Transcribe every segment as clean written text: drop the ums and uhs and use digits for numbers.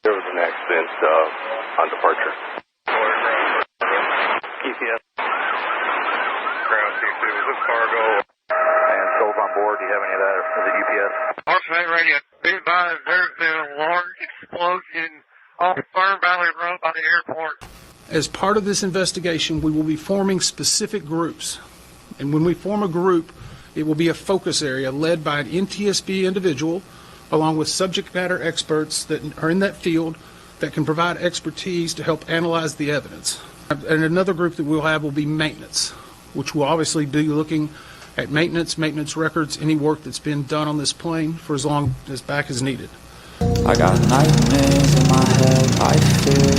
There was an accident on departure. EPS. Ground 2-2, is this cargo? And Skulls on board, do you have any of that, or is it UPS? Arsenal radio, be advised there's been a large explosion off Fern Valley Road by the airport. As part of this investigation, we will be forming specific groups. And when we form a group, it will be a focus area led by an NTSB individual, along with subject matter experts that are in that field that can provide expertise to help analyze the evidence. And another group that we'll have will be maintenance, which will obviously be looking at maintenance records, any work that's been done on this plane for as long as back as needed. I got nightmares in my head, I fear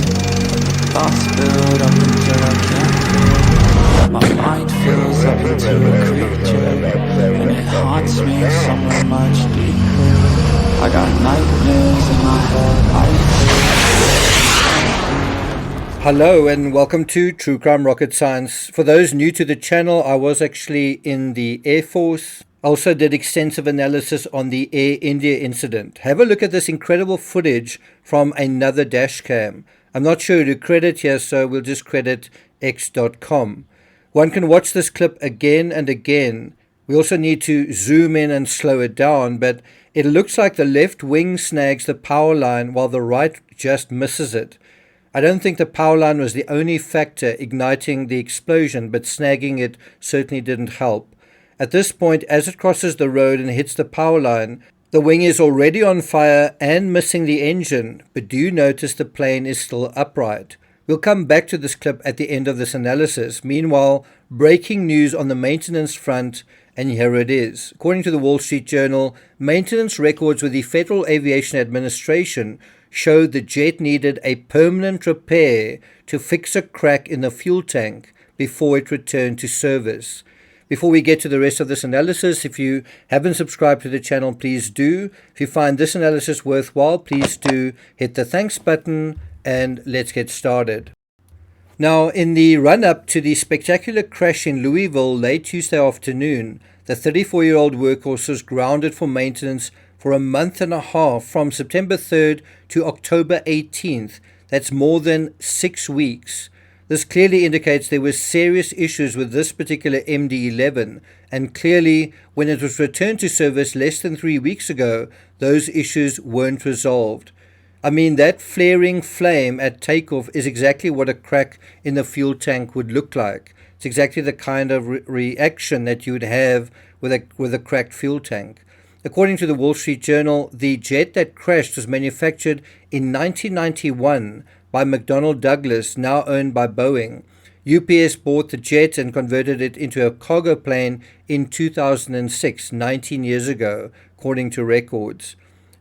thoughts build up until I can't feel. My mind fills up into a creature, and it haunts me somewhere much deeper. I got nightmares in my head, I fear. Hello and welcome to True Crime Rocket Science. For those new to the channel, I was actually in the Air Force. I also did extensive analysis on the Air India incident. Have a look at this incredible footage from another dash cam. I'm not sure who to credit here, so we'll just credit x.com. One can watch this clip again and again. We also need to zoom in and slow it down, but it looks like the left wing snags the power line while the right just misses it. I don't think the power line was the only factor igniting the explosion, but snagging it certainly didn't help. At this point, as it crosses the road and hits the power line, the wing is already on fire and missing the engine, but do notice the plane is still upright. We'll come back to this clip at the end of this analysis. Meanwhile, breaking news on the maintenance front, and here it is. According to the Wall Street Journal, maintenance records with the Federal Aviation Administration showed the jet needed a permanent repair to fix a crack in the fuel tank before it returned to service. Before we get to the rest of this analysis, if you haven't subscribed to the channel, please do. If you find this analysis worthwhile, please do hit the thanks button and let's get started. Now, in the run-up to the spectacular crash in Louisville late Tuesday afternoon, the 34-year-old workhorse was grounded for maintenance for a month and a half from September 3rd to October 18th. That's more than 6 weeks. This clearly indicates there were serious issues with this particular MD-11, and clearly when it was returned to service less than 3 weeks ago, those issues weren't resolved. I mean, that flaring flame at takeoff is exactly what a crack in the fuel tank would look like. It's exactly the kind of reaction that you would have with a cracked fuel tank. According to the Wall Street Journal, the jet that crashed was manufactured in 1991 by McDonnell Douglas, now owned by Boeing. UPS bought the jet and converted it into a cargo plane in 2006, 19 years ago, according to records.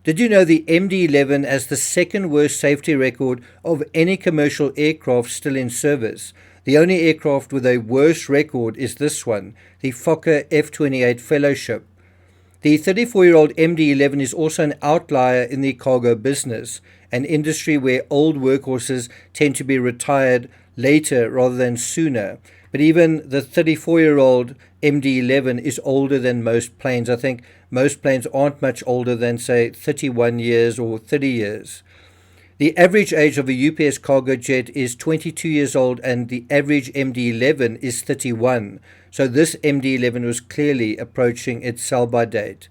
Did you know the MD-11 has the second worst safety record of any commercial aircraft still in service? The only aircraft with a worse record is this one, the Fokker F-28 Fellowship. The 34-year-old MD-11 is also an outlier in the cargo business, an industry where old workhorses tend to be retired later rather than sooner. But even the 34-year-old MD-11 is older than most planes. I think most planes aren't much older than, say, 31 years or 30 years. The average age of a UPS cargo jet is 22 years old, and the average MD-11 is 31. So this MD-11 was clearly approaching its sell-by date.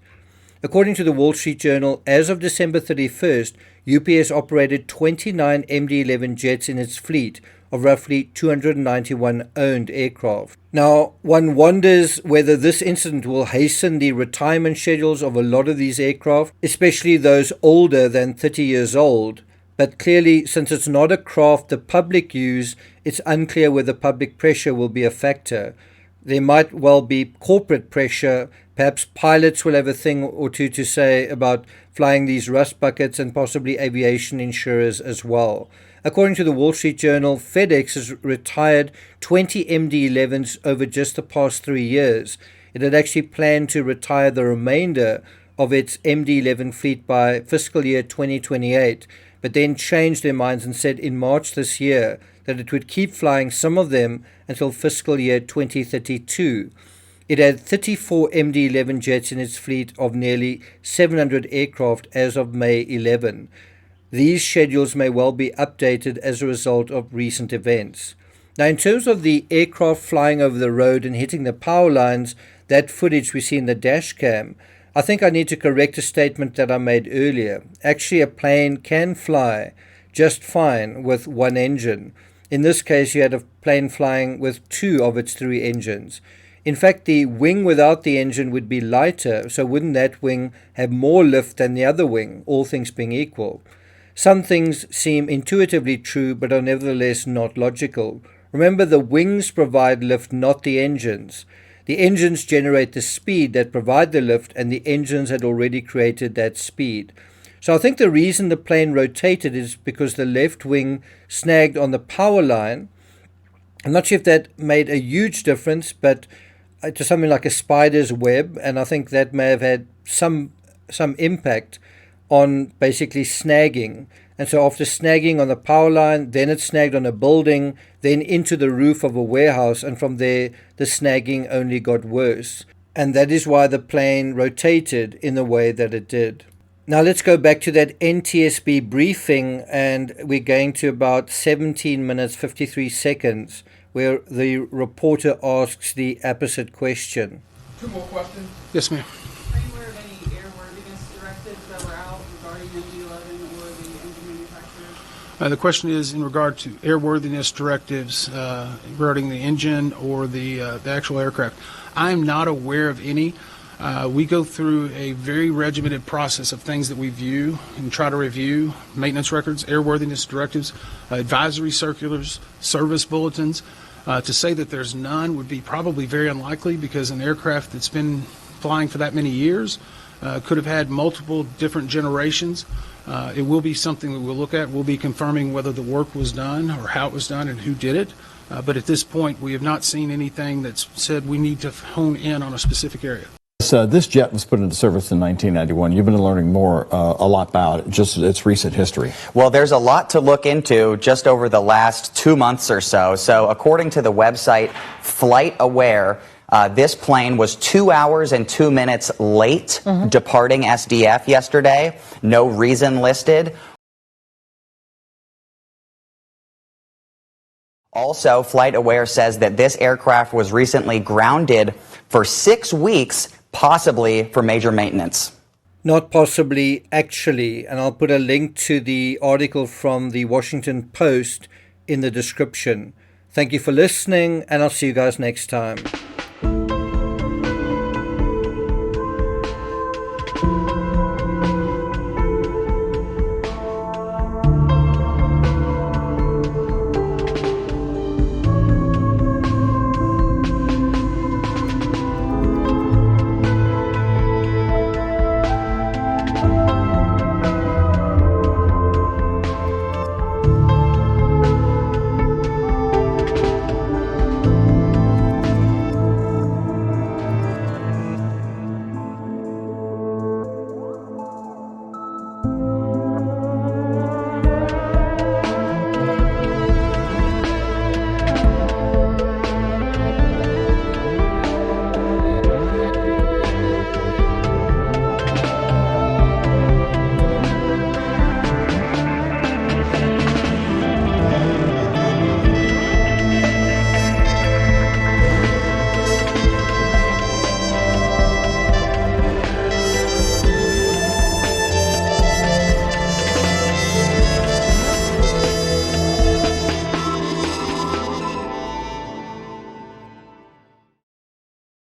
According to the Wall Street Journal, as of December 31st, UPS operated 29 MD-11 jets in its fleet of roughly 291 owned aircraft. Now, one wonders whether this incident will hasten the retirement schedules of a lot of these aircraft, especially those older than 30 years old. But clearly, since it's not a craft the public use, it's unclear whether public pressure will be a factor. There might well be corporate pressure. Perhaps pilots will have a thing or two to say about flying these rust buckets, and possibly aviation insurers as well. According to the Wall Street Journal, FedEx has retired 20 MD-11s over just the past 3 years. It had actually planned to retire the remainder of its MD-11 fleet by fiscal year 2028, but then changed their minds and said in March this year that it would keep flying some of them until fiscal year 2032. It had 34 MD-11 jets in its fleet of nearly 700 aircraft as of May 11. these schedules may well be updated as a result of recent events. Now, in terms of the aircraft flying over the road and hitting the power lines, that footage we see in the dash cam, I think I need to correct a statement that I made earlier. Actually, a plane can fly just fine with one engine. In this case, you had a plane flying with 2 of its 3 engines. In fact, the wing without the engine would be lighter, so wouldn't that wing have more lift than the other wing, all things being equal? Some things seem intuitively true, but are nevertheless not logical. Remember, the wings provide lift, not the engines. The engines generate the speed that provide the lift, and the engines had already created that speed. So I think the reason the plane rotated is because the left wing snagged on the power line. I'm not sure if that made a huge difference, but to something like a spider's web, and I think that may have had some impact on basically snagging. And so after snagging on the power line, then it snagged on a building, then into the roof of a warehouse, and from there the snagging only got worse. And that is why the plane rotated in the way that it did. Now let's go back to that NTSB briefing, and we're going to about 17 minutes 53 seconds, where the reporter asks the opposite question. 2 more questions. Yes, ma'am. Are you aware of any airworthiness directives that were out regarding MD-11 or the engine manufacturers? The question is in regard to airworthiness directives regarding the engine or the actual aircraft. I'm not aware of any. We go through a very regimented process of things that we view and try to review: maintenance records, airworthiness directives, advisory circulars, service bulletins. To say that there's none would be probably very unlikely, because an aircraft that's been flying for that many years could have had multiple different generations. It will be something that we'll look at. We'll be confirming whether the work was done or how it was done and who did it. But at this point, we have not seen anything that's said we need to hone in on a specific area. This jet was put into service in 1991. You've been learning a lot about it, just its recent history. Well, there's a lot to look into just over the last 2 months or so. So according to the website Flight Aware, this plane was 2 hours and 2 minutes late departing SDF yesterday. No reason listed. Also, Flight Aware says that this aircraft was recently grounded for 6 weeks, possibly for major maintenance. Not possibly, actually. And I'll put a link to the article from the Washington Post in the description. Thank you for listening, and I'll see you guys next time.